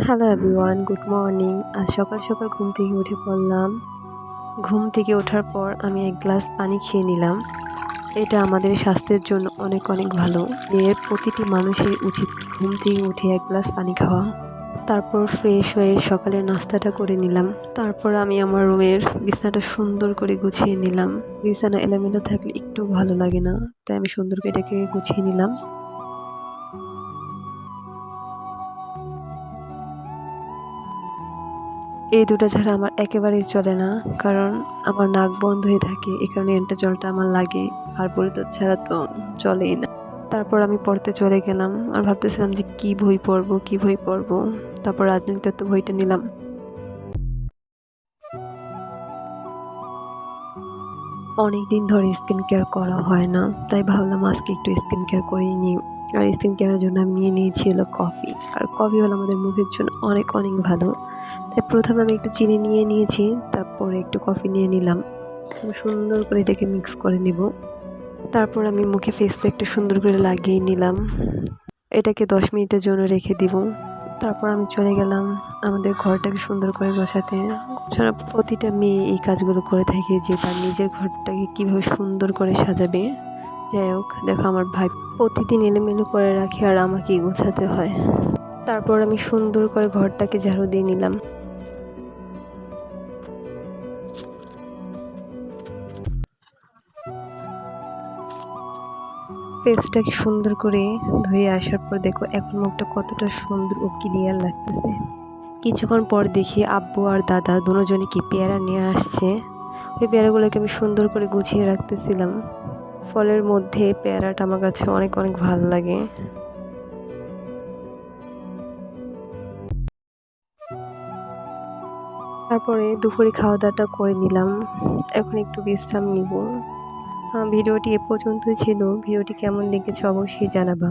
Hello everyone, good morning. আজ সকাল সকাল ঘুম থেকে উঠে পড়লাম। ঘুম থেকে ওঠার পর আমি এক গ্লাস পানি খেয়ে নিলাম। এটা আমাদের স্বাস্থ্যের জন্য অনেক অনেক ভালো। এর প্রতিটি মানুষের উচিত ঘুম থেকে উঠে এক গ্লাস পানি খাওয়া। তারপর ফ্রেশ হয়ে সকালের নাস্তাটা করে নিলাম। তারপর আমি আমার রুমের বিছানাটা সুন্দর করে গুছিয়ে নিলাম। বিছানা এলোমেলো থাকলে একটু ভালো লাগে না, তাই আমি সুন্দর করে এটাকে গুছিয়ে নিলাম। এই দুটো ছাড়া আমার একেবারেই চলে না, কারণ আমার নাক বন্ধ হয়ে থাকে, এই কারণে এন্টা জলটা আমার লাগে। আর বলিদুধ ছাড়া তো চলেই না। তারপর আমি পড়তে চলে গেলাম আর ভাবতেছিলাম যে কি বই পড়বো। তারপর রাজনৈতিক তত্ত্ব বইটা নিলাম। অনেক দিন ধরে স্কিন কেয়ার করা হয় না, তাই ভাবলাম আজকে একটু স্কিন কেয়ার করেই নিই। আর স্কিন কেয়ারের জন্য আমি নিয়ে নিয়েছি হলো কফি। আর কফি হলো আমাদের মুখের জন্য অনেক অনেক ভালো। তাই প্রথমে আমি একটু চিনি নিয়ে নিয়েছি, তারপরে একটু কফি নিয়ে নিলাম। সুন্দর করে এটাকে মিক্স করে নিব। তারপর আমি মুখে ফেস প্যাকটা সুন্দর করে লাগিয়ে নিলাম। এটাকে 10 মিনিটের জন্য রেখে দিব। তারপর আমি চলে গেলাম আমাদের ঘরটাকে সুন্দর করে গোছাতে। প্রতিটা মেয়ে এই কাজগুলো করে থাকে, যে তার নিজের ঘরটাকে কীভাবে সুন্দর করে সাজাবে। যাই হোক, দেখো আমার ভাই প্রতিদিন এলোমেলো করে রাখে আর আমাকেই গোছাতে হয়। তারপর আমি সুন্দর করে ঘরটাকে ঝাড়ু দিয়ে নিলাম। ফেসটাকে সুন্দর করে ধুয়ে আসার পর দেখো এখন মুখটা কতটা সুন্দর ও ক্লিয়ার লাগতেছে। কিছুক্ষণ পর দেখি আব্বু আর দাদা দুজনই কি পেয়ারা নিয়ে আসছে। ওই পেয়ারাগুলোকে আমি সুন্দর করে গুছিয়ে রাখতেছিলাম। ফলের মধ্যে পেয়ারাটা আমার কাছে অনেক অনেক ভালো লাগে। তারপরে দুপুরে খাওয়া দাওয়াটা করে নিলাম। এখন একটু বিশ্রাম নিব। ভিডিওটি এ পর্যন্তই ছিল। ভিডিওটি কেমন লেগেছে অবশ্যই জানাবা।